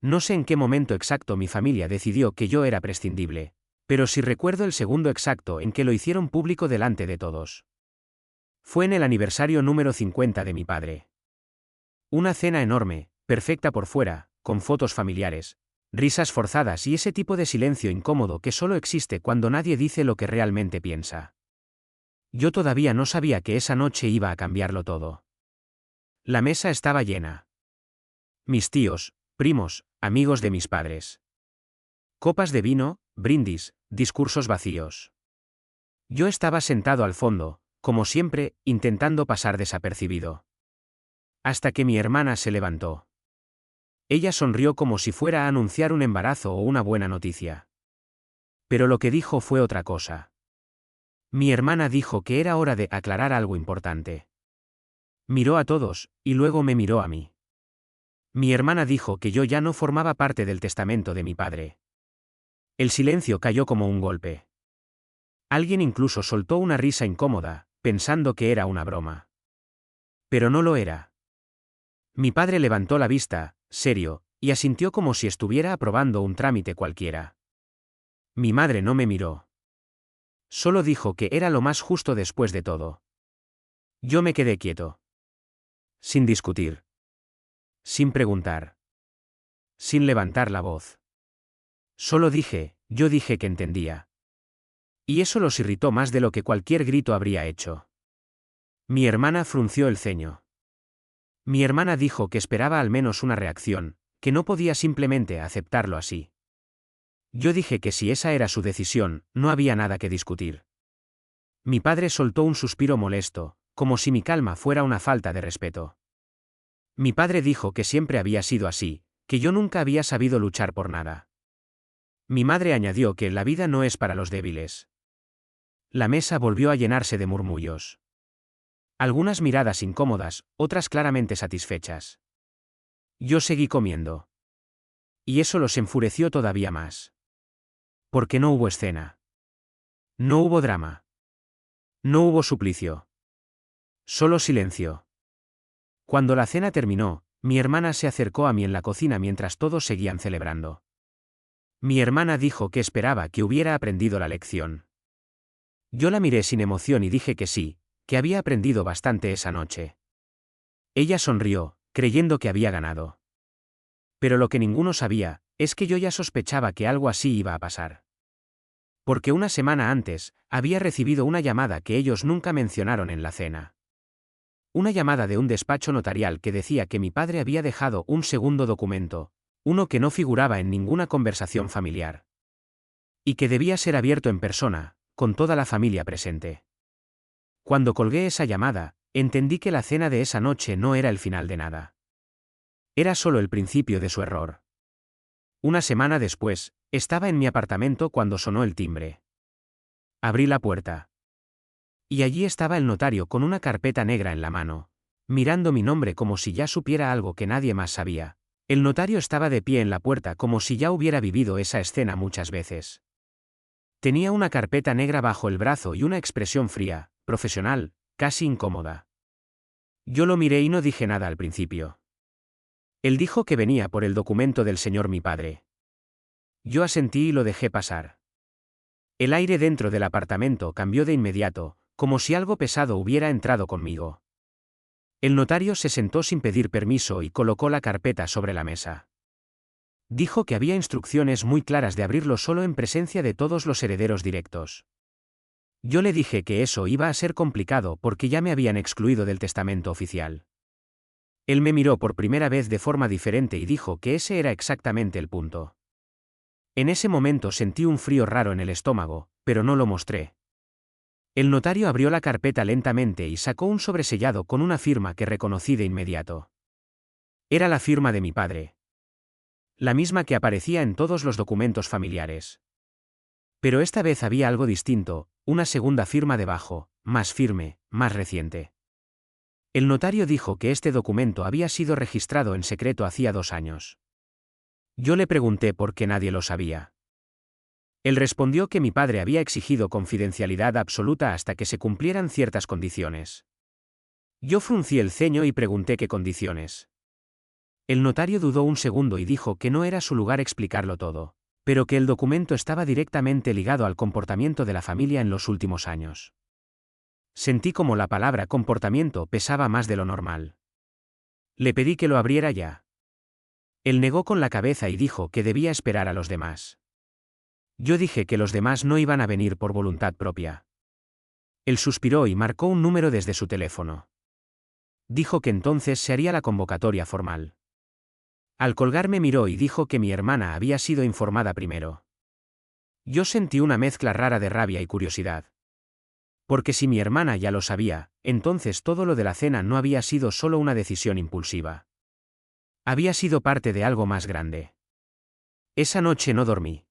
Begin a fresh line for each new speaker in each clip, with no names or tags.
No sé en qué momento exacto mi familia decidió que yo era prescindible, pero sí recuerdo el segundo exacto en que lo hicieron público delante de todos. Fue en el aniversario número 50 de mi padre. Una cena enorme, perfecta por fuera, con fotos familiares, risas forzadas y ese tipo de silencio incómodo que solo existe cuando nadie dice lo que realmente piensa. Yo todavía no sabía que esa noche iba a cambiarlo todo. La mesa estaba llena. Mis tíos, primos, amigos de mis padres. Copas de vino, brindis, discursos vacíos. Yo estaba sentado al fondo, como siempre, intentando pasar desapercibido. Hasta que mi hermana se levantó. Ella sonrió como si fuera a anunciar un embarazo o una buena noticia. Pero lo que dijo fue otra cosa. Mi hermana dijo que era hora de aclarar algo importante. Miró a todos, y luego me miró a mí. Mi hermana dijo que yo ya no formaba parte del testamento de mi padre. El silencio cayó como un golpe. Alguien incluso soltó una risa incómoda, pensando que era una broma. Pero no lo era. Mi padre levantó la vista, serio, y asintió como si estuviera aprobando un trámite cualquiera. Mi madre no me miró. Solo dijo que era lo más justo después de todo. Yo me quedé quieto. Sin discutir. Sin preguntar. Sin levantar la voz. Yo dije que entendía. Y eso los irritó más de lo que cualquier grito habría hecho. Mi hermana frunció el ceño. Mi hermana dijo que esperaba al menos una reacción, que no podía simplemente aceptarlo así. Yo dije que si esa era su decisión, no había nada que discutir. Mi padre soltó un suspiro molesto, como si mi calma fuera una falta de respeto. Mi padre dijo que siempre había sido así, que yo nunca había sabido luchar por nada. Mi madre añadió que la vida no es para los débiles. La mesa volvió a llenarse de murmullos. Algunas miradas incómodas, otras claramente satisfechas. Yo seguí comiendo. Y eso los enfureció todavía más. Porque no hubo escena. No hubo drama. No hubo suplicio. Solo silencio. Cuando la cena terminó, mi hermana se acercó a mí en la cocina mientras todos seguían celebrando. Mi hermana dijo que esperaba que hubiera aprendido la lección. Yo la miré sin emoción y dije que sí, que había aprendido bastante esa noche. Ella sonrió, creyendo que había ganado. Pero lo que ninguno sabía, es que yo ya sospechaba que algo así iba a pasar. Porque una semana antes, había recibido una llamada que ellos nunca mencionaron en la cena. Una llamada de un despacho notarial que decía que mi padre había dejado un segundo documento, uno que no figuraba en ninguna conversación familiar. Y que debía ser abierto en persona, con toda la familia presente. Cuando colgué esa llamada, entendí que la cena de esa noche no era el final de nada. Era solo el principio de su error. Una semana después, estaba en mi apartamento cuando sonó el timbre. Abrí la puerta. Y allí estaba el notario con una carpeta negra en la mano, mirando mi nombre como si ya supiera algo que nadie más sabía. El notario estaba de pie en la puerta como si ya hubiera vivido esa escena muchas veces. Tenía una carpeta negra bajo el brazo y una expresión fría, profesional, casi incómoda. Yo lo miré y no dije nada al principio. Él dijo que venía por el documento del señor mi padre. Yo asentí y lo dejé pasar. El aire dentro del apartamento cambió de inmediato, como si algo pesado hubiera entrado conmigo. El notario se sentó sin pedir permiso y colocó la carpeta sobre la mesa. Dijo que había instrucciones muy claras de abrirlo solo en presencia de todos los herederos directos. Yo le dije que eso iba a ser complicado porque ya me habían excluido del testamento oficial. Él me miró por primera vez de forma diferente y dijo que ese era exactamente el punto. En ese momento sentí un frío raro en el estómago, pero no lo mostré. El notario abrió la carpeta lentamente y sacó un sobresellado con una firma que reconocí de inmediato. Era la firma de mi padre. La misma que aparecía en todos los documentos familiares. Pero esta vez había algo distinto, una segunda firma debajo, más firme, más reciente. El notario dijo que este documento había sido registrado en secreto hacía 2 años. Yo le pregunté por qué nadie lo sabía. Él respondió que mi padre había exigido confidencialidad absoluta hasta que se cumplieran ciertas condiciones. Yo fruncí el ceño y pregunté qué condiciones. El notario dudó un segundo y dijo que no era su lugar explicarlo todo, pero que el documento estaba directamente ligado al comportamiento de la familia en los últimos años. Sentí como la palabra comportamiento pesaba más de lo normal. Le pedí que lo abriera ya. Él negó con la cabeza y dijo que debía esperar a los demás. Yo dije que los demás no iban a venir por voluntad propia. Él suspiró y marcó un número desde su teléfono. Dijo que entonces se haría la convocatoria formal. Al colgar me miró y dijo que mi hermana había sido informada primero. Yo sentí una mezcla rara de rabia y curiosidad. Porque si mi hermana ya lo sabía, entonces todo lo de la cena no había sido solo una decisión impulsiva. Había sido parte de algo más grande. Esa noche no dormí.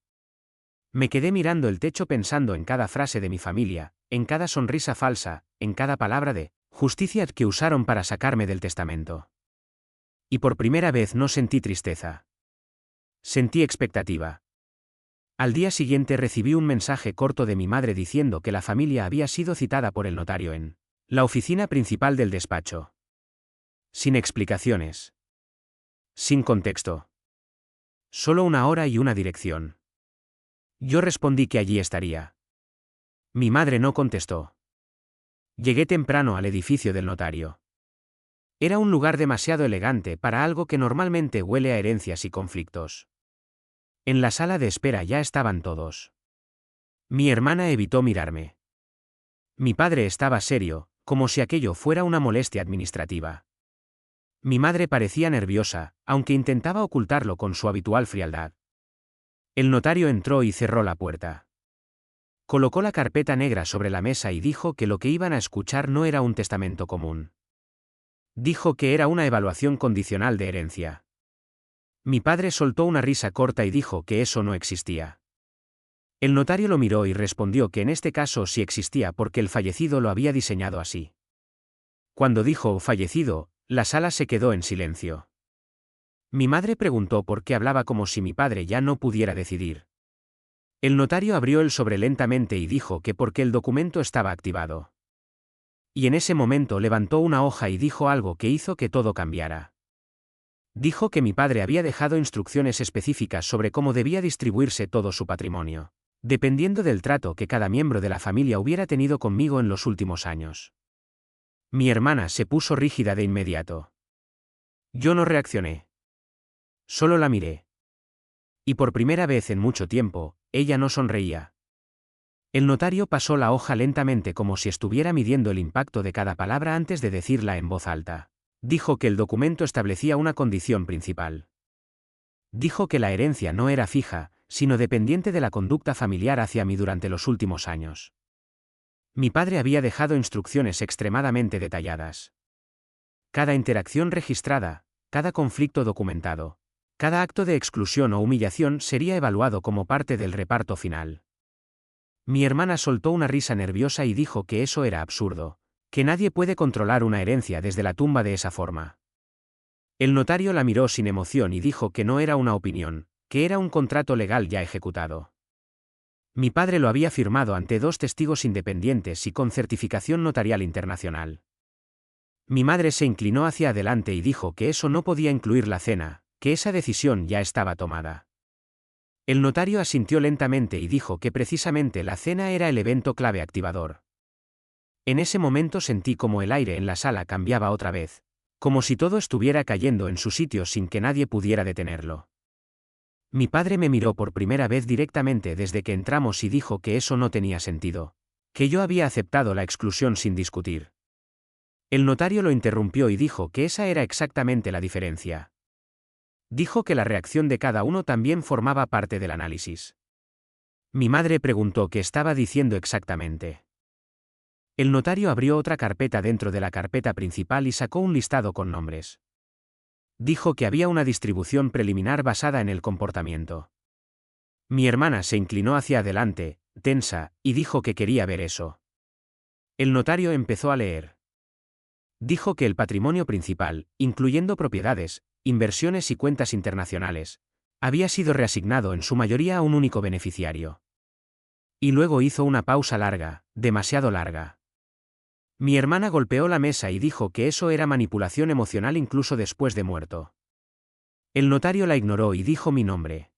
Me quedé mirando el techo pensando en cada frase de mi familia, en cada sonrisa falsa, en cada palabra de justicia que usaron para sacarme del testamento. Y por primera vez no sentí tristeza. Sentí expectativa. Al día siguiente recibí un mensaje corto de mi madre diciendo que la familia había sido citada por el notario en la oficina principal del despacho. Sin explicaciones. Sin contexto. Solo una hora y una dirección. Yo respondí que allí estaría. Mi madre no contestó. Llegué temprano al edificio del notario. Era un lugar demasiado elegante para algo que normalmente huele a herencias y conflictos. En la sala de espera ya estaban todos. Mi hermana evitó mirarme. Mi padre estaba serio, como si aquello fuera una molestia administrativa. Mi madre parecía nerviosa, aunque intentaba ocultarlo con su habitual frialdad. El notario entró y cerró la puerta. Colocó la carpeta negra sobre la mesa y dijo que lo que iban a escuchar no era un testamento común. Dijo que era una evaluación condicional de herencia. Mi padre soltó una risa corta y dijo que eso no existía. El notario lo miró y respondió que en este caso sí existía porque el fallecido lo había diseñado así. Cuando dijo fallecido, la sala se quedó en silencio. Mi madre preguntó por qué hablaba como si mi padre ya no pudiera decidir. El notario abrió el sobre lentamente y dijo que porque el documento estaba activado. Y en ese momento levantó una hoja y dijo algo que hizo que todo cambiara. Dijo que mi padre había dejado instrucciones específicas sobre cómo debía distribuirse todo su patrimonio, dependiendo del trato que cada miembro de la familia hubiera tenido conmigo en los últimos años. Mi hermana se puso rígida de inmediato. Yo no reaccioné. Solo la miré. Y por primera vez en mucho tiempo, ella no sonreía. El notario pasó la hoja lentamente como si estuviera midiendo el impacto de cada palabra antes de decirla en voz alta. Dijo que el documento establecía una condición principal. Dijo que la herencia no era fija, sino dependiente de la conducta familiar hacia mí durante los últimos años. Mi padre había dejado instrucciones extremadamente detalladas. Cada interacción registrada, cada conflicto documentado, cada acto de exclusión o humillación sería evaluado como parte del reparto final. Mi hermana soltó una risa nerviosa y dijo que eso era absurdo, que nadie puede controlar una herencia desde la tumba de esa forma. El notario la miró sin emoción y dijo que no era una opinión, que era un contrato legal ya ejecutado. Mi padre lo había firmado ante 2 testigos independientes y con certificación notarial internacional. Mi madre se inclinó hacia adelante y dijo que eso no podía incluir la cena, que esa decisión ya estaba tomada. El notario asintió lentamente y dijo que precisamente la cena era el evento clave activador. En ese momento sentí como el aire en la sala cambiaba otra vez, como si todo estuviera cayendo en su sitio sin que nadie pudiera detenerlo. Mi padre me miró por primera vez directamente desde que entramos y dijo que eso no tenía sentido, que yo había aceptado la exclusión sin discutir. El notario lo interrumpió y dijo que esa era exactamente la diferencia. Dijo que la reacción de cada uno también formaba parte del análisis. Mi madre preguntó qué estaba diciendo exactamente. El notario abrió otra carpeta dentro de la carpeta principal y sacó un listado con nombres. Dijo que había una distribución preliminar basada en el comportamiento. Mi hermana se inclinó hacia adelante, tensa, y dijo que quería ver eso. El notario empezó a leer. Dijo que el patrimonio principal, incluyendo propiedades, inversiones y cuentas internacionales, había sido reasignado en su mayoría a un único beneficiario. Y luego hizo una pausa larga, demasiado larga. Mi hermana golpeó la mesa y dijo que eso era manipulación emocional incluso después de muerto. El notario la ignoró y dijo mi nombre.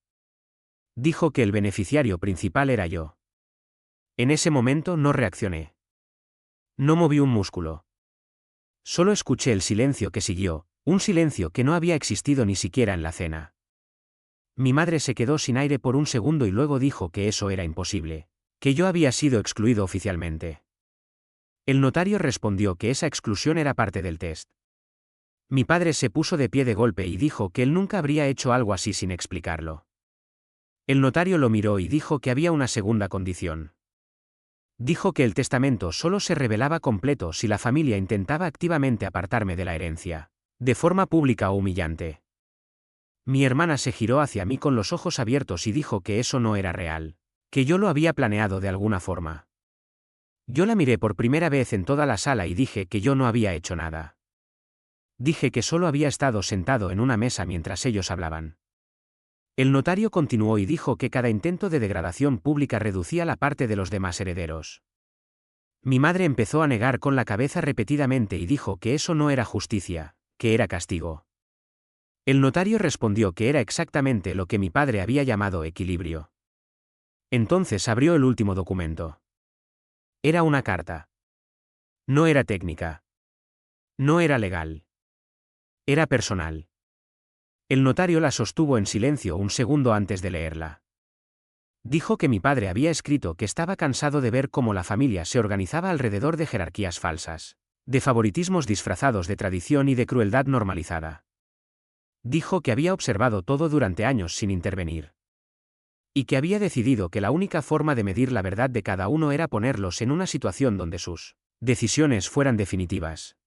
Dijo que el beneficiario principal era yo. En ese momento no reaccioné. No moví un músculo. Solo escuché el silencio que siguió, un silencio que no había existido ni siquiera en la cena. Mi madre se quedó sin aire por un segundo y luego dijo que eso era imposible, que yo había sido excluido oficialmente. El notario respondió que esa exclusión era parte del test. Mi padre se puso de pie de golpe y dijo que él nunca habría hecho algo así sin explicarlo. El notario lo miró y dijo que había una segunda condición. Dijo que el testamento solo se revelaba completo si la familia intentaba activamente apartarme de la herencia, de forma pública o humillante. Mi hermana se giró hacia mí con los ojos abiertos y dijo que eso no era real, que yo lo había planeado de alguna forma. Yo la miré por primera vez en toda la sala y dije que yo no había hecho nada. Dije que solo había estado sentado en una mesa mientras ellos hablaban. El notario continuó y dijo que cada intento de degradación pública reducía la parte de los demás herederos. Mi madre empezó a negar con la cabeza repetidamente y dijo que eso no era justicia, que era castigo. El notario respondió que era exactamente lo que mi padre había llamado equilibrio. Entonces abrió el último documento. Era una carta. No era técnica. No era legal. Era personal. El notario la sostuvo en silencio un segundo antes de leerla. Dijo que mi padre había escrito que estaba cansado de ver cómo la familia se organizaba alrededor de jerarquías falsas, de favoritismos disfrazados de tradición y de crueldad normalizada. Dijo que había observado todo durante años sin intervenir. Y que había decidido que la única forma de medir la verdad de cada uno era ponerlos en una situación donde sus decisiones fueran definitivas.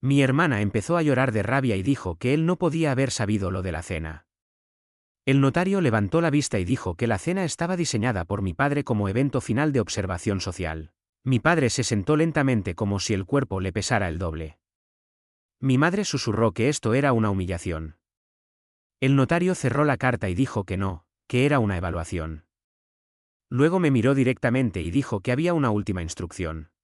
Mi hermana empezó a llorar de rabia y dijo que él no podía haber sabido lo de la cena. El notario levantó la vista y dijo que la cena estaba diseñada por mi padre como evento final de observación social. Mi padre se sentó lentamente como si el cuerpo le pesara el doble. Mi madre susurró que esto era una humillación. El notario cerró la carta y dijo que no, que era una evaluación. Luego me miró directamente y dijo que había una última instrucción.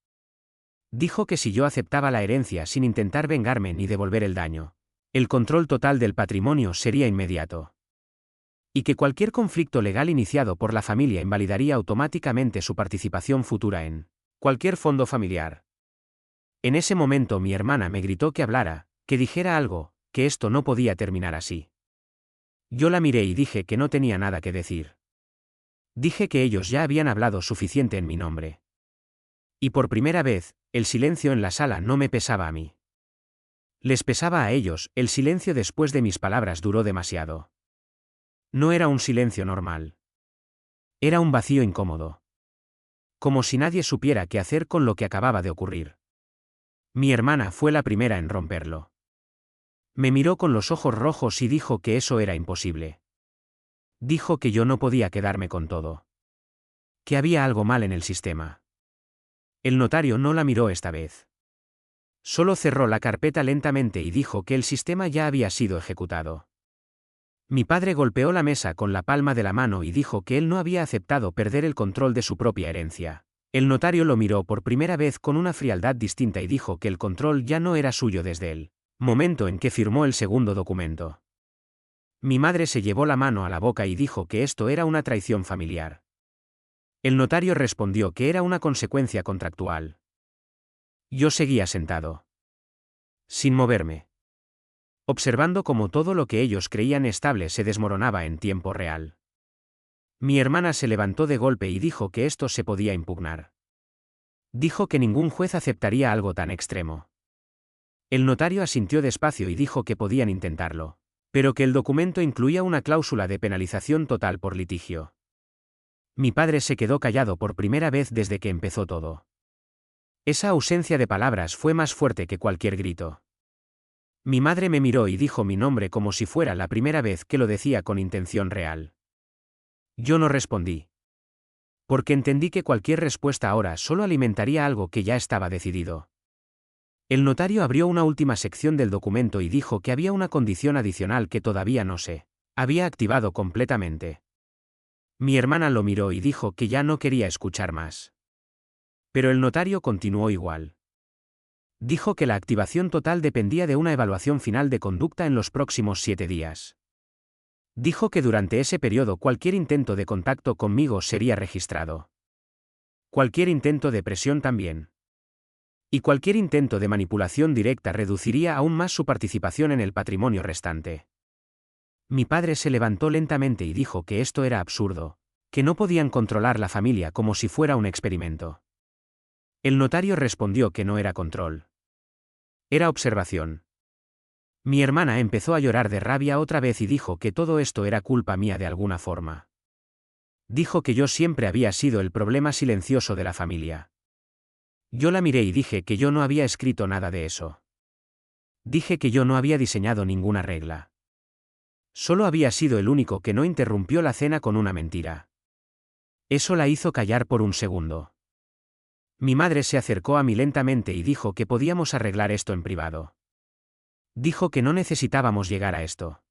Dijo que si yo aceptaba la herencia sin intentar vengarme ni devolver el daño, el control total del patrimonio sería inmediato. Y que cualquier conflicto legal iniciado por la familia invalidaría automáticamente su participación futura en cualquier fondo familiar. En ese momento mi hermana me gritó que hablara, que dijera algo, que esto no podía terminar así. Yo la miré y dije que no tenía nada que decir. Dije que ellos ya habían hablado suficiente en mi nombre. Y por primera vez, el silencio en la sala no me pesaba a mí. Les pesaba a ellos, el silencio después de mis palabras duró demasiado. No era un silencio normal. Era un vacío incómodo. Como si nadie supiera qué hacer con lo que acababa de ocurrir. Mi hermana fue la primera en romperlo. Me miró con los ojos rojos y dijo que eso era imposible. Dijo que yo no podía quedarme con todo. Que había algo mal en el sistema. El notario no la miró esta vez. Solo cerró la carpeta lentamente y dijo que el sistema ya había sido ejecutado. Mi padre golpeó la mesa con la palma de la mano y dijo que él no había aceptado perder el control de su propia herencia. El notario lo miró por primera vez con una frialdad distinta y dijo que el control ya no era suyo desde el momento en que firmó el segundo documento. Mi madre se llevó la mano a la boca y dijo que esto era una traición familiar. El notario respondió que era una consecuencia contractual. Yo seguía sentado. Sin moverme. Observando cómo todo lo que ellos creían estable se desmoronaba en tiempo real. Mi hermana se levantó de golpe y dijo que esto se podía impugnar. Dijo que ningún juez aceptaría algo tan extremo. El notario asintió despacio y dijo que podían intentarlo, pero que el documento incluía una cláusula de penalización total por litigio. Mi padre se quedó callado por primera vez desde que empezó todo. Esa ausencia de palabras fue más fuerte que cualquier grito. Mi madre me miró y dijo mi nombre como si fuera la primera vez que lo decía con intención real. Yo no respondí. Porque entendí que cualquier respuesta ahora solo alimentaría algo que ya estaba decidido. El notario abrió una última sección del documento y dijo que había una condición adicional que todavía no se había activado completamente. Mi hermana lo miró y dijo que ya no quería escuchar más. Pero el notario continuó igual. Dijo que la activación total dependía de una evaluación final de conducta en los próximos 7 días. Dijo que durante ese periodo cualquier intento de contacto conmigo sería registrado. Cualquier intento de presión también. Y cualquier intento de manipulación directa reduciría aún más su participación en el patrimonio restante. Mi padre se levantó lentamente y dijo que esto era absurdo, que no podían controlar la familia como si fuera un experimento. El notario respondió que no era control. Era observación. Mi hermana empezó a llorar de rabia otra vez y dijo que todo esto era culpa mía de alguna forma. Dijo que yo siempre había sido el problema silencioso de la familia. Yo la miré y dije que yo no había escrito nada de eso. Dije que yo no había diseñado ninguna regla. Solo había sido el único que no interrumpió la cena con una mentira. Eso la hizo callar por un segundo. Mi madre se acercó a mí lentamente y dijo que podíamos arreglar esto en privado. Dijo que no necesitábamos llegar a esto.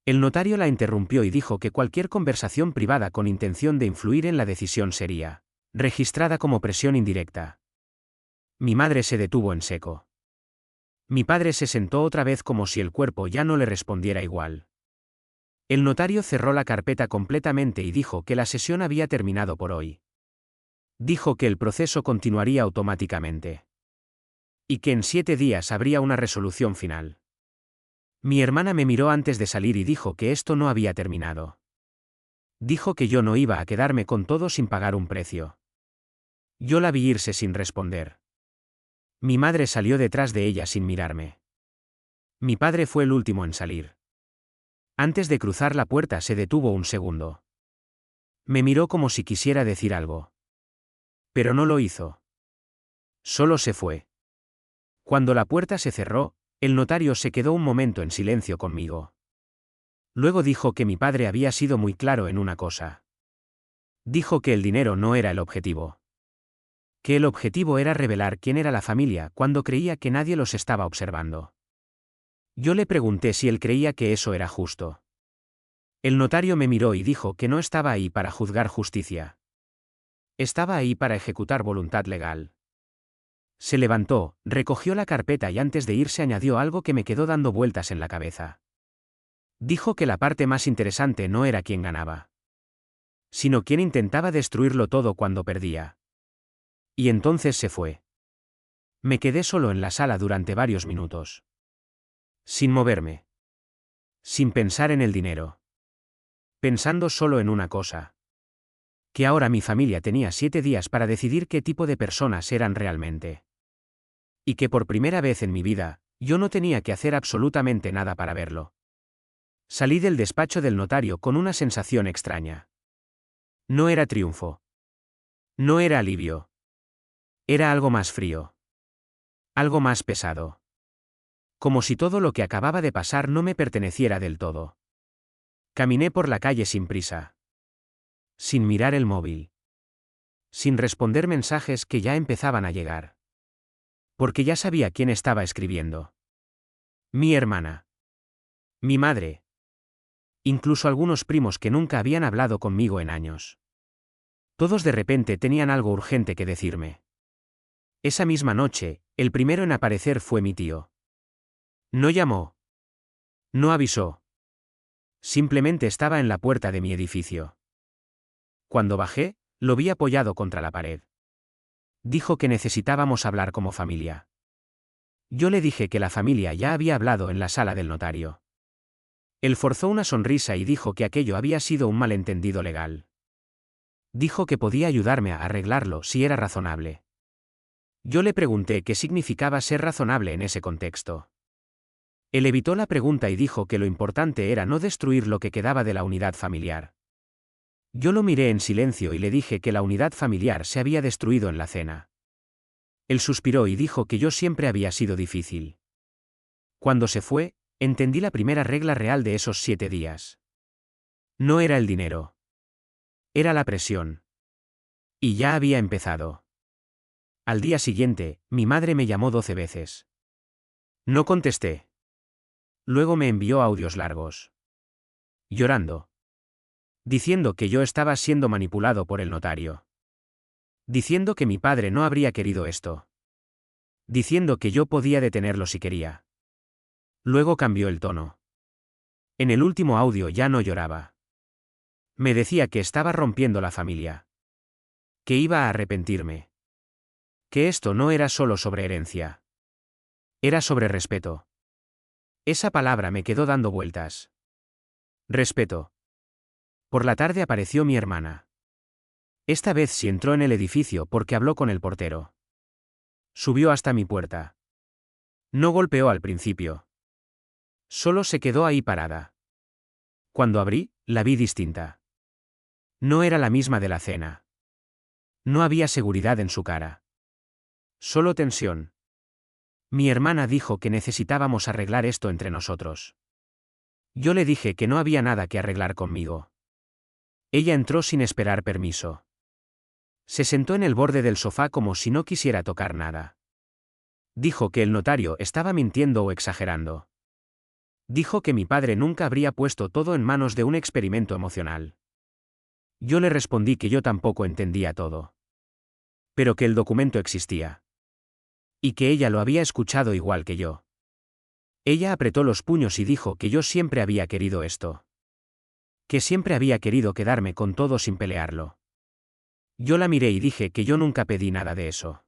El notario la interrumpió y dijo que cualquier conversación privada con intención de influir en la decisión sería registrada como presión indirecta. Mi madre se detuvo en seco. Mi padre se sentó otra vez como si el cuerpo ya no le respondiera igual. El notario cerró la carpeta completamente y dijo que la sesión había terminado por hoy. Dijo que el proceso continuaría automáticamente. Y que en 7 días habría una resolución final. Mi hermana me miró antes de salir y dijo que esto no había terminado. Dijo que yo no iba a quedarme con todo sin pagar un precio. Yo la vi irse sin responder. Mi madre salió detrás de ella sin mirarme. Mi padre fue el último en salir. Antes de cruzar la puerta se detuvo un segundo. Me miró como si quisiera decir algo. Pero no lo hizo. Solo se fue. Cuando la puerta se cerró, el notario se quedó un momento en silencio conmigo. Luego dijo que mi padre había sido muy claro en una cosa. Dijo que el dinero no era el objetivo. Que el objetivo era revelar quién era la familia cuando creía que nadie los estaba observando. Yo le pregunté si él creía que eso era justo. El notario me miró y dijo que no estaba ahí para juzgar justicia. Estaba ahí para ejecutar voluntad legal. Se levantó, recogió la carpeta y antes de irse añadió algo que me quedó dando vueltas en la cabeza. Dijo que la parte más interesante no era quién ganaba, sino quién intentaba destruirlo todo cuando perdía. Y entonces se fue. Me quedé solo en la sala durante varios minutos. Sin moverme. Sin pensar en el dinero. Pensando solo en una cosa. Que ahora mi familia tenía 7 días para decidir qué tipo de personas eran realmente. Y que por primera vez en mi vida, yo no tenía que hacer absolutamente nada para verlo. Salí del despacho del notario con una sensación extraña. No era triunfo. No era alivio. Era algo más frío. Algo más pesado. Como si todo lo que acababa de pasar no me perteneciera del todo. Caminé por la calle sin prisa. Sin mirar el móvil. Sin responder mensajes que ya empezaban a llegar. Porque ya sabía quién estaba escribiendo. Mi hermana. Mi madre. Incluso algunos primos que nunca habían hablado conmigo en años. Todos de repente tenían algo urgente que decirme. Esa misma noche, el primero en aparecer fue mi tío. No llamó. No avisó. Simplemente estaba en la puerta de mi edificio. Cuando bajé, lo vi apoyado contra la pared. Dijo que necesitábamos hablar como familia. Yo le dije que la familia ya había hablado en la sala del notario. Él forzó una sonrisa y dijo que aquello había sido un malentendido legal. Dijo que podía ayudarme a arreglarlo si era razonable. Yo le pregunté qué significaba ser razonable en ese contexto. Él evitó la pregunta y dijo que lo importante era no destruir lo que quedaba de la unidad familiar. Yo lo miré en silencio y le dije que la unidad familiar se había destruido en la cena. Él suspiró y dijo que yo siempre había sido difícil. Cuando se fue, entendí la primera regla real de esos 7 días. No era el dinero. Era la presión. Y ya había empezado. Al día siguiente, mi madre me llamó 12 veces. No contesté. Luego me envió audios largos. Llorando. Diciendo que yo estaba siendo manipulado por el notario. Diciendo que mi padre no habría querido esto. diciendo que yo podía detenerlo si quería. Luego cambió el tono. En el último audio ya no lloraba. Me decía que estaba rompiendo la familia. Que iba a arrepentirme. Que esto no era solo sobre herencia. Era sobre respeto. Esa palabra me quedó dando vueltas. Respeto. Por la tarde apareció mi hermana. Esta vez sí entró en el edificio porque habló con el portero. Subió hasta mi puerta. No golpeó al principio. Solo se quedó ahí parada. Cuando abrí, la vi distinta. No era la misma de la cena. No había seguridad en su cara. Solo tensión. Mi hermana dijo que necesitábamos arreglar esto entre nosotros. Yo le dije que no había nada que arreglar conmigo. Ella entró sin esperar permiso. Se sentó en el borde del sofá como si no quisiera tocar nada. Dijo que el notario estaba mintiendo o exagerando. Dijo que mi padre nunca habría puesto todo en manos de un experimento emocional. Yo le respondí que yo tampoco entendía todo. Pero que el documento existía. Y que ella lo había escuchado igual que yo. Ella apretó los puños y dijo que yo siempre había querido esto. Que siempre había querido quedarme con todo sin pelearlo. Yo la miré y dije que yo nunca pedí nada de eso.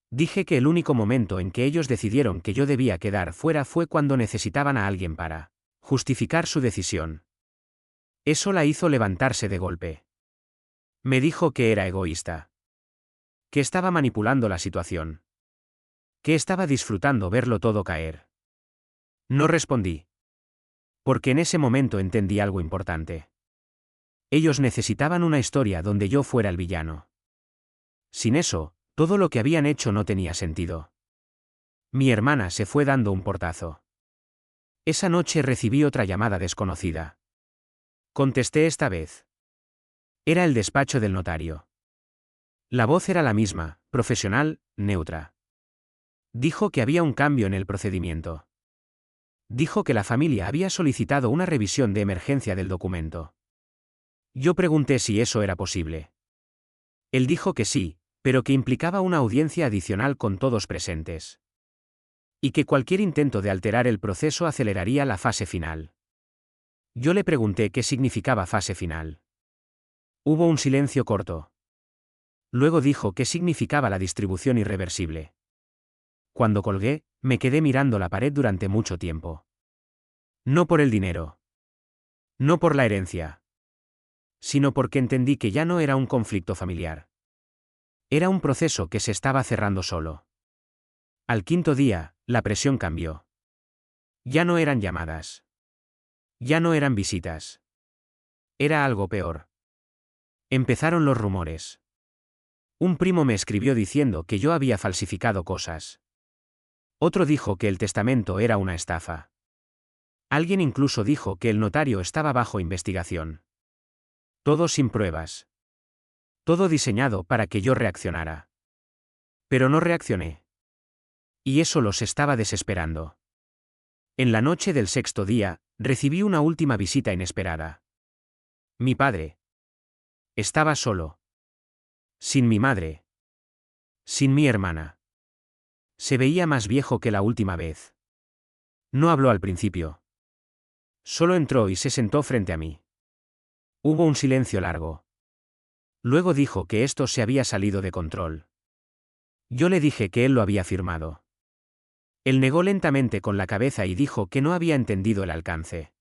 Dije que el único momento en que ellos decidieron que yo debía quedar fuera fue cuando necesitaban a alguien para justificar su decisión. Eso la hizo levantarse de golpe. Me dijo que era egoísta. Que estaba manipulando la situación. Que estaba disfrutando verlo todo caer. No respondí. Porque en ese momento entendí algo importante. Ellos necesitaban una historia donde yo fuera el villano. Sin eso, todo lo que habían hecho no tenía sentido. Mi hermana se fue dando un portazo. Esa noche recibí otra llamada desconocida. Contesté esta vez. Era el despacho del notario. La voz era la misma, profesional, neutra. Dijo que había un cambio en el procedimiento. Dijo que la familia había solicitado una revisión de emergencia del documento. Yo pregunté si eso era posible. Él dijo que sí, pero que implicaba una audiencia adicional con todos presentes. Y que cualquier intento de alterar el proceso aceleraría la fase final. Yo le pregunté qué significaba fase final. Hubo un silencio corto. Luego dijo qué significaba la distribución irreversible. Cuando colgué, me quedé mirando la pared durante mucho tiempo. No por el dinero. No por la herencia. Sino porque entendí que ya no era un conflicto familiar. Era un proceso que se estaba cerrando solo. Al quinto día, la presión cambió. Ya no eran llamadas. Ya no eran visitas. Era algo peor. Empezaron los rumores. Un primo me escribió diciendo que yo había falsificado cosas. Otro dijo que el testamento era una estafa. Alguien incluso dijo que el notario estaba bajo investigación. Todo sin pruebas. Todo diseñado para que yo reaccionara. Pero no reaccioné. Y eso los estaba desesperando. En la noche del sexto día, recibí una última visita inesperada. Mi padre. Estaba solo. Sin mi madre. Sin mi hermana. Se veía más viejo que la última vez. No habló al principio. Solo entró y se sentó frente a mí. Hubo un silencio largo. Luego dijo que esto se había salido de control. Yo le dije que él lo había firmado. Él negó lentamente con la cabeza y dijo que no había entendido el alcance.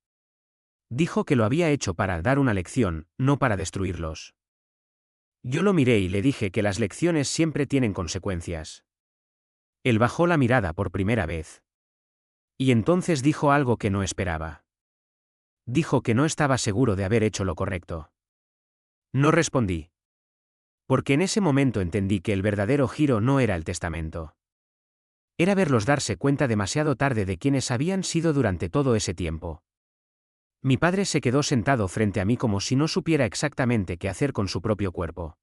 Dijo que lo había hecho para dar una lección, no para destruirlos. Yo lo miré y le dije que las lecciones siempre tienen consecuencias. Él bajó la mirada por primera vez. Y entonces dijo algo que no esperaba. Dijo que no estaba seguro de haber hecho lo correcto. No respondí. Porque en ese momento entendí que el verdadero giro no era el testamento. Era verlos darse cuenta demasiado tarde de quiénes habían sido durante todo ese tiempo. Mi padre se quedó sentado frente a mí como si no supiera exactamente qué hacer con su propio cuerpo.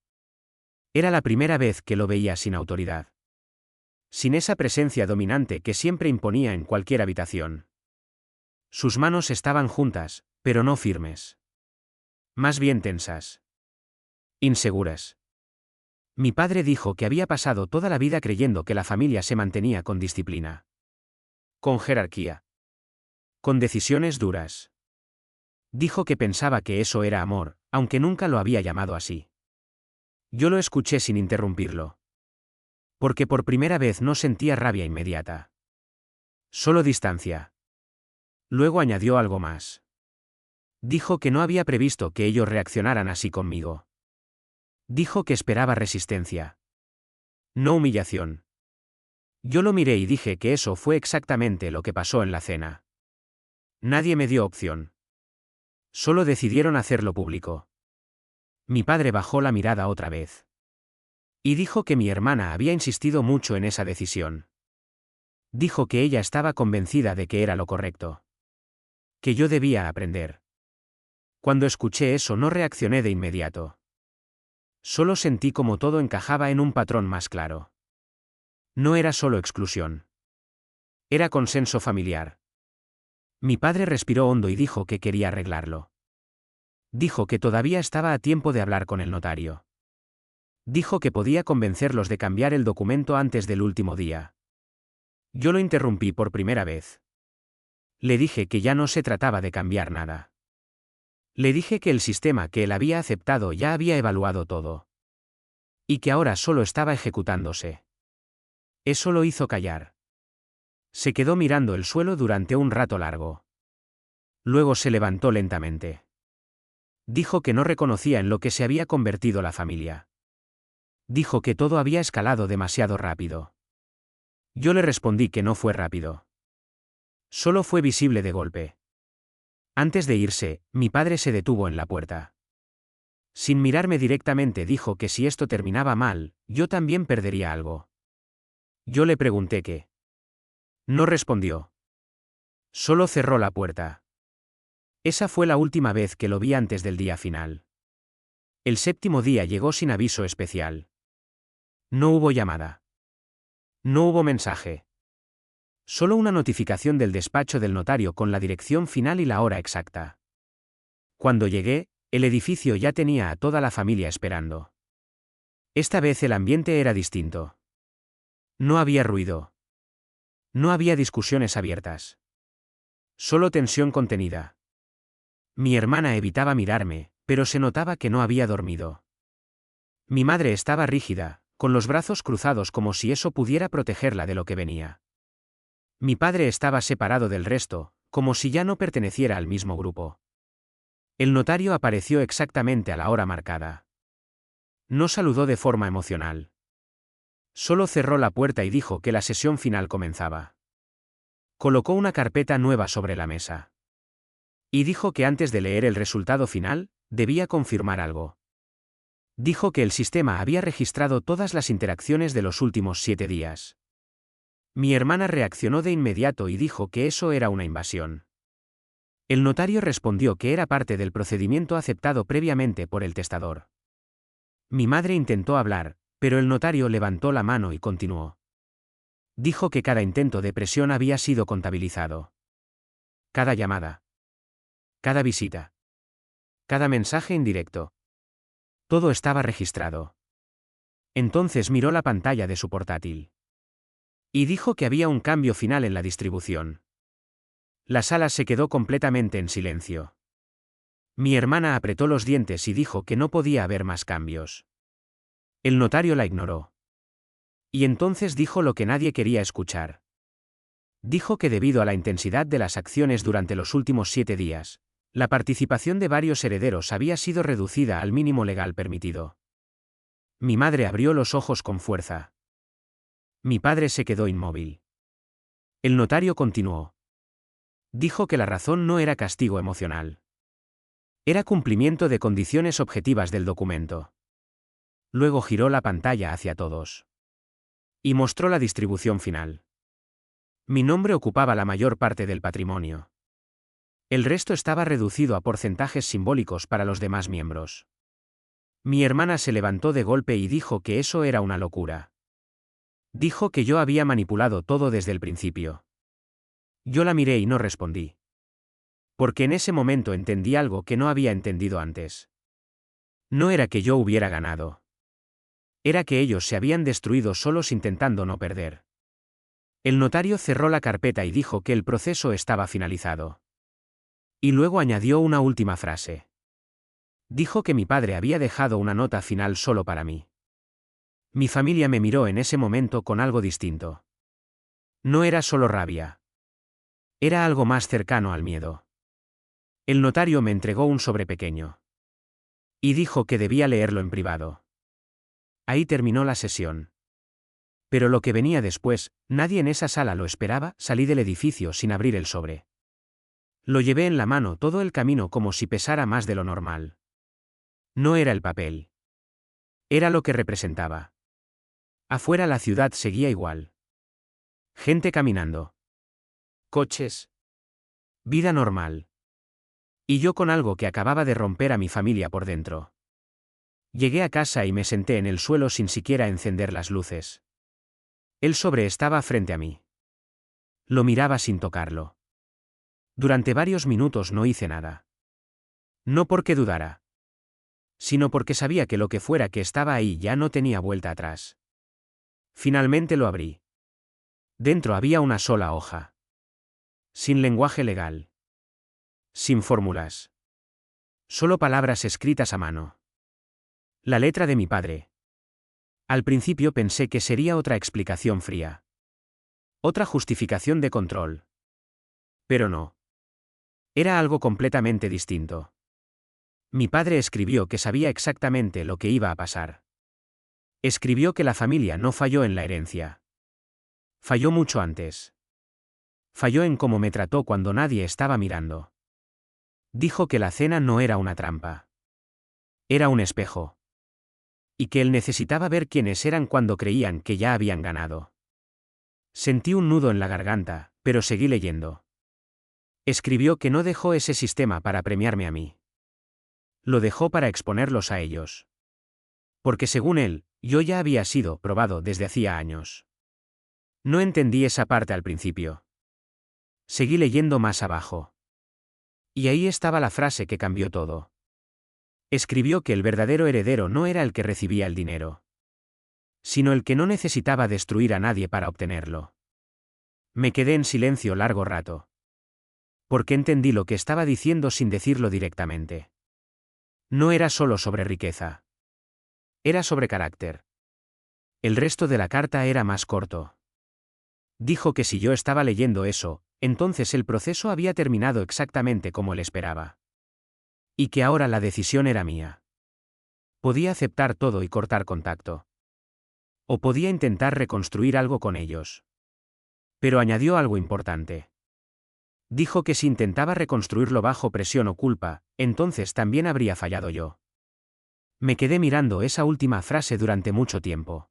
Era la primera vez que lo veía sin autoridad. Sin esa presencia dominante que siempre imponía en cualquier habitación. Sus manos estaban juntas, pero no firmes. Más bien tensas. Inseguras. Mi padre dijo que había pasado toda la vida creyendo que la familia se mantenía con disciplina. Con jerarquía. Con decisiones duras. Dijo que pensaba que eso era amor, aunque nunca lo había llamado así. Yo lo escuché sin interrumpirlo. Porque por primera vez no sentía rabia inmediata. Solo distancia. Luego añadió algo más. Dijo que no había previsto que ellos reaccionaran así conmigo. Dijo que esperaba resistencia. No humillación. Yo lo miré y dije que eso fue exactamente lo que pasó en la cena. Nadie me dio opción. Solo decidieron hacerlo público. Mi padre bajó la mirada otra vez. Y dijo que mi hermana había insistido mucho en esa decisión. Dijo que ella estaba convencida de que era lo correcto. Que yo debía aprender. Cuando escuché eso no reaccioné de inmediato. Solo sentí como todo encajaba en un patrón más claro. No era solo exclusión. Era consenso familiar. Mi padre respiró hondo y dijo que quería arreglarlo. Dijo que todavía estaba a tiempo de hablar con el notario. Dijo que podía convencerlos de cambiar el documento antes del último día. Yo lo interrumpí por primera vez. Le dije que ya no se trataba de cambiar nada. Le dije que el sistema que él había aceptado ya había evaluado todo. Y que ahora solo estaba ejecutándose. Eso lo hizo callar. Se quedó mirando el suelo durante un rato largo. Luego se levantó lentamente. Dijo que no reconocía en lo que se había convertido la familia. Dijo que todo había escalado demasiado rápido. Yo le respondí que no fue rápido. Solo fue visible de golpe. Antes de irse, mi padre se detuvo en la puerta. Sin mirarme directamente dijo que si esto terminaba mal, yo también perdería algo. Yo le pregunté qué. No respondió. Solo cerró la puerta. Esa fue la última vez que lo vi antes del día final. El séptimo día llegó sin aviso especial. No hubo llamada. No hubo mensaje. Solo una notificación del despacho del notario con la dirección final y la hora exacta. Cuando llegué, el edificio ya tenía a toda la familia esperando. Esta vez el ambiente era distinto. No había ruido. No había discusiones abiertas. Solo tensión contenida. Mi hermana evitaba mirarme, pero se notaba que no había dormido. Mi madre estaba rígida, con los brazos cruzados como si eso pudiera protegerla de lo que venía. Mi padre estaba separado del resto, como si ya no perteneciera al mismo grupo. El notario apareció exactamente a la hora marcada. No saludó de forma emocional. Solo cerró la puerta y dijo que la sesión final comenzaba. Colocó una carpeta nueva sobre la mesa. Y dijo que antes de leer el resultado final, debía confirmar algo. Dijo que el sistema había registrado todas las interacciones de los últimos 7 días. Mi hermana reaccionó de inmediato y dijo que eso era una invasión. El notario respondió que era parte del procedimiento aceptado previamente por el testador. Mi madre intentó hablar, pero el notario levantó la mano y continuó. Dijo que cada intento de presión había sido contabilizado. Cada llamada. Cada visita. Cada mensaje indirecto. Todo estaba registrado. Entonces miró la pantalla de su portátil. Y dijo que había un cambio final en la distribución. La sala se quedó completamente en silencio. Mi hermana apretó los dientes y dijo que no podía haber más cambios. El notario la ignoró. Y entonces dijo lo que nadie quería escuchar. Dijo que debido a la intensidad de las acciones durante los últimos 7 días, la participación de varios herederos había sido reducida al mínimo legal permitido. Mi madre abrió los ojos con fuerza. Mi padre se quedó inmóvil. El notario continuó. Dijo que la razón no era castigo emocional. Era cumplimiento de condiciones objetivas del documento. Luego giró la pantalla hacia todos. Y mostró la distribución final. Mi nombre ocupaba la mayor parte del patrimonio. El resto estaba reducido a porcentajes simbólicos para los demás miembros. Mi hermana se levantó de golpe y dijo que eso era una locura. Dijo que yo había manipulado todo desde el principio. Yo la miré y no respondí. Porque en ese momento entendí algo que no había entendido antes. No era que yo hubiera ganado. Era que ellos se habían destruido solos intentando no perder. El notario cerró la carpeta y dijo que el proceso estaba finalizado. Y luego añadió una última frase. Dijo que mi padre había dejado una nota final solo para mí. Mi familia me miró en ese momento con algo distinto. No era solo rabia. Era algo más cercano al miedo. El notario me entregó un sobre pequeño. Y dijo que debía leerlo en privado. Ahí terminó la sesión. Pero lo que venía después, nadie en esa sala lo esperaba. Salí del edificio sin abrir el sobre. Lo llevé en la mano todo el camino como si pesara más de lo normal. No era el papel. Era lo que representaba. Afuera la ciudad seguía igual. Gente caminando. Coches. Vida normal. Y yo con algo que acababa de romper a mi familia por dentro. Llegué a casa y me senté en el suelo sin siquiera encender las luces. El sobre estaba frente a mí. Lo miraba sin tocarlo. Durante varios minutos no hice nada. No porque dudara, sino porque sabía que lo que fuera que estaba ahí ya no tenía vuelta atrás. Finalmente lo abrí. Dentro había una sola hoja. Sin lenguaje legal. Sin fórmulas. Solo palabras escritas a mano. La letra de mi padre. Al principio pensé que sería otra explicación fría. Otra justificación de control. Pero no. Era algo completamente distinto. Mi padre escribió que sabía exactamente lo que iba a pasar. Escribió que la familia no falló en la herencia. Falló mucho antes. Falló en cómo me trató cuando nadie estaba mirando. Dijo que la cena no era una trampa. Era un espejo. Y que él necesitaba ver quiénes eran cuando creían que ya habían ganado. Sentí un nudo en la garganta, pero seguí leyendo. Escribió que no dejó ese sistema para premiarme a mí. Lo dejó para exponerlos a ellos. Porque según él, yo ya había sido probado desde hacía años. No entendí esa parte al principio. Seguí leyendo más abajo. Y ahí estaba la frase que cambió todo. Escribió que el verdadero heredero no era el que recibía el dinero, sino el que no necesitaba destruir a nadie para obtenerlo. Me quedé en silencio largo rato. Porque entendí lo que estaba diciendo sin decirlo directamente. No era solo sobre riqueza. Era sobre carácter. El resto de la carta era más corto. Dijo que si yo estaba leyendo eso, entonces el proceso había terminado exactamente como él esperaba. Y que ahora la decisión era mía. Podía aceptar todo y cortar contacto. O podía intentar reconstruir algo con ellos. Pero añadió algo importante. Dijo que si intentaba reconstruirlo bajo presión o culpa, entonces también habría fallado yo. Me quedé mirando esa última frase durante mucho tiempo.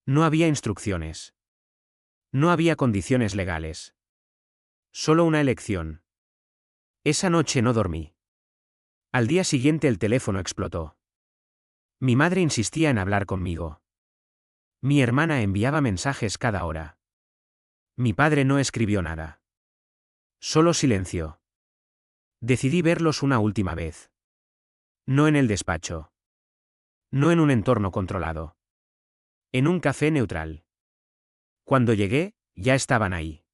No había instrucciones. No había condiciones legales. Solo una elección. Esa noche no dormí. Al día siguiente el teléfono explotó. Mi madre insistía en hablar conmigo. Mi hermana enviaba mensajes cada hora. Mi padre no escribió nada. Solo silencio. Decidí verlos una última vez. No en el despacho. No en un entorno controlado. En un café neutral. Cuando llegué, ya estaban ahí.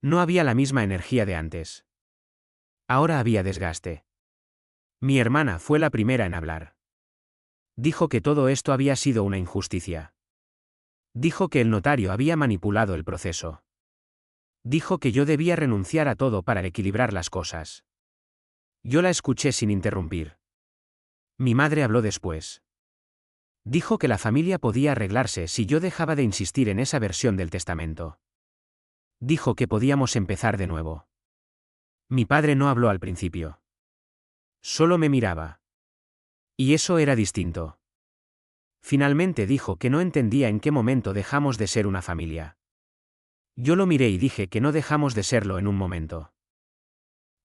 No había la misma energía de antes. Ahora había desgaste. Mi hermana fue la primera en hablar. Dijo que todo esto había sido una injusticia. Dijo que el notario había manipulado el proceso. Dijo que yo debía renunciar a todo para equilibrar las cosas. Yo la escuché sin interrumpir. Mi madre habló después. Dijo que la familia podía arreglarse si yo dejaba de insistir en esa versión del testamento. Dijo que podíamos empezar de nuevo. Mi padre no habló al principio. Solo me miraba. Y eso era distinto. Finalmente dijo que no entendía en qué momento dejamos de ser una familia. Yo lo miré y dije que no dejamos de serlo en un momento.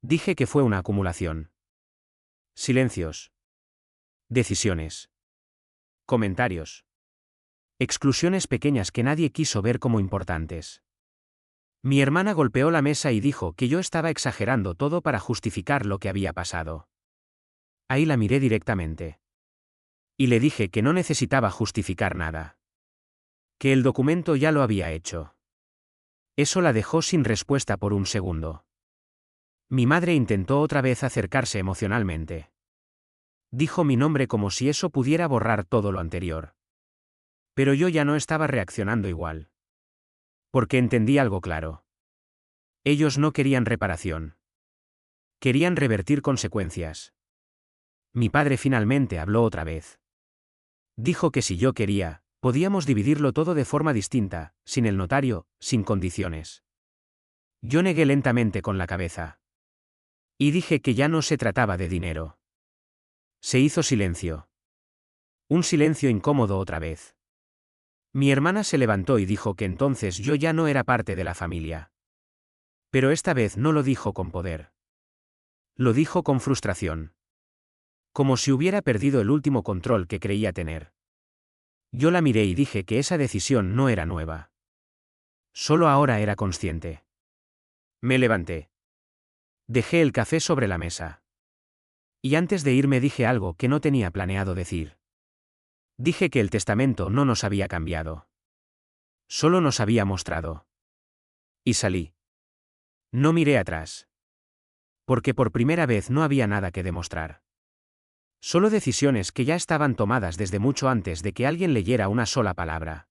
Dije que fue una acumulación. Silencios. Decisiones. Comentarios. Exclusiones pequeñas que nadie quiso ver como importantes. Mi hermana golpeó la mesa y dijo que yo estaba exagerando todo para justificar lo que había pasado. Ahí la miré directamente. Y le dije que no necesitaba justificar nada. Que el documento ya lo había hecho. Eso la dejó sin respuesta por un segundo. Mi madre intentó otra vez acercarse emocionalmente. Dijo mi nombre como si eso pudiera borrar todo lo anterior. Pero yo ya no estaba reaccionando igual. Porque entendí algo claro. Ellos no querían reparación. Querían revertir consecuencias. Mi padre finalmente habló otra vez. Dijo que si yo quería, podíamos dividirlo todo de forma distinta, sin el notario, sin condiciones. Yo negué lentamente con la cabeza. Y dije que ya no se trataba de dinero. Se hizo silencio. Un silencio incómodo otra vez. Mi hermana se levantó y dijo que entonces yo ya no era parte de la familia. Pero esta vez no lo dijo con poder. Lo dijo con frustración. Como si hubiera perdido el último control que creía tener. Yo la miré y dije que esa decisión no era nueva. Solo ahora era consciente. Me levanté. Dejé el café sobre la mesa. Y antes de irme dije algo que no tenía planeado decir. Dije que el testamento no nos había cambiado. Solo nos había mostrado. Y salí. No miré atrás. Porque por primera vez no había nada que demostrar. Solo decisiones que ya estaban tomadas desde mucho antes de que alguien leyera una sola palabra.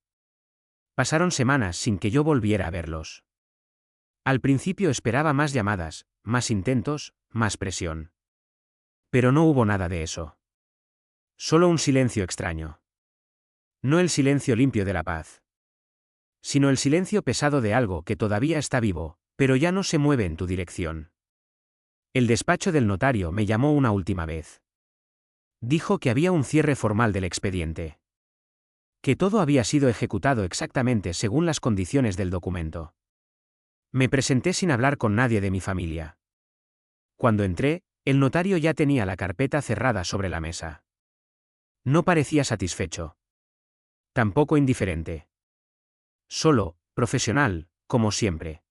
Pasaron semanas sin que yo volviera a verlos. Al principio esperaba más llamadas, más intentos, más presión. Pero no hubo nada de eso. Solo un silencio extraño. No el silencio limpio de la paz. Sino el silencio pesado de algo que todavía está vivo, pero ya no se mueve en tu dirección. El despacho del notario me llamó una última vez. Dijo que había un cierre formal del expediente. Que todo había sido ejecutado exactamente según las condiciones del documento. Me presenté sin hablar con nadie de mi familia. Cuando entré, el notario ya tenía la carpeta cerrada sobre la mesa. No parecía satisfecho. Tampoco indiferente. Solo, profesional, como siempre.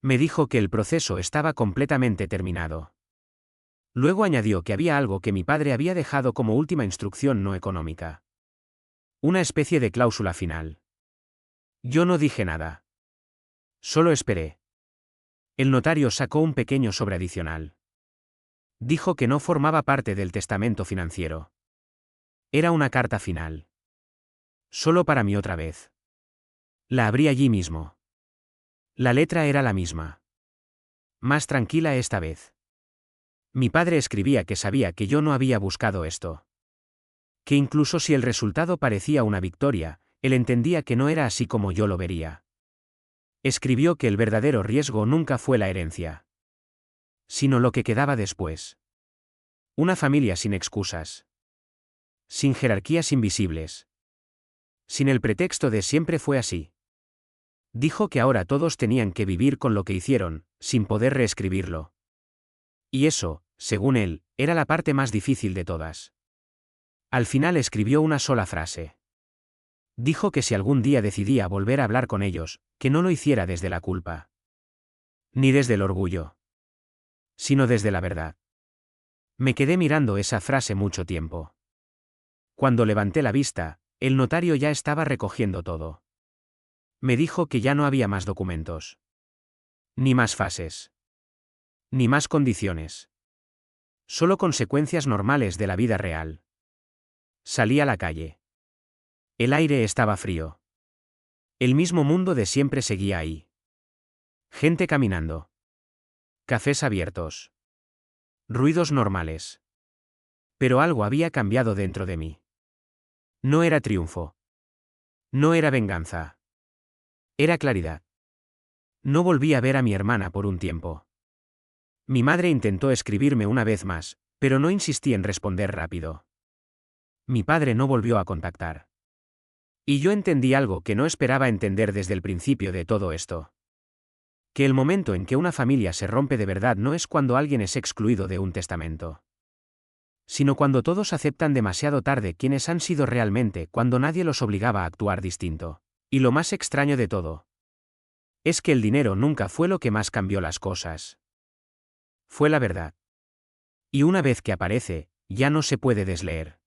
Me dijo que el proceso estaba completamente terminado. Luego añadió que había algo que mi padre había dejado como última instrucción no económica. Una especie de cláusula final. Yo no dije nada. Solo esperé. El notario sacó un pequeño sobre adicional. Dijo que no formaba parte del testamento financiero. Era una carta final. Solo para mí otra vez. La abrí allí mismo. La letra era la misma. Más tranquila esta vez. Mi padre escribía que sabía que yo no había buscado esto. Que incluso si el resultado parecía una victoria, él entendía que no era así como yo lo vería. Escribió que el verdadero riesgo nunca fue la herencia. Sino lo que quedaba después. Una familia sin excusas. Sin jerarquías invisibles. Sin el pretexto de siempre fue así. Dijo que ahora todos tenían que vivir con lo que hicieron, sin poder reescribirlo. Y eso, según él, era la parte más difícil de todas. Al final escribió una sola frase. Dijo que si algún día decidía volver a hablar con ellos, que no lo hiciera desde la culpa. Ni desde el orgullo. Sino desde la verdad. Me quedé mirando esa frase mucho tiempo. Cuando levanté la vista, el notario ya estaba recogiendo todo. Me dijo que ya no había más documentos. Ni más fases. Ni más condiciones. Solo consecuencias normales de la vida real. Salí a la calle. El aire estaba frío. El mismo mundo de siempre seguía ahí. Gente caminando. Cafés abiertos. Ruidos normales. Pero algo había cambiado dentro de mí. No era triunfo. No era venganza. Era claridad. No volví a ver a mi hermana por un tiempo. Mi madre intentó escribirme una vez más, pero no insistí en responder rápido. Mi padre no volvió a contactar. Y yo entendí algo que no esperaba entender desde el principio de todo esto. Que el momento en que una familia se rompe de verdad no es cuando alguien es excluido de un testamento. Sino cuando todos aceptan demasiado tarde quiénes han sido realmente, cuando nadie los obligaba a actuar distinto. Y lo más extraño de todo. Es que el dinero nunca fue lo que más cambió las cosas. Fue la verdad. Y una vez que aparece, ya no se puede desleer.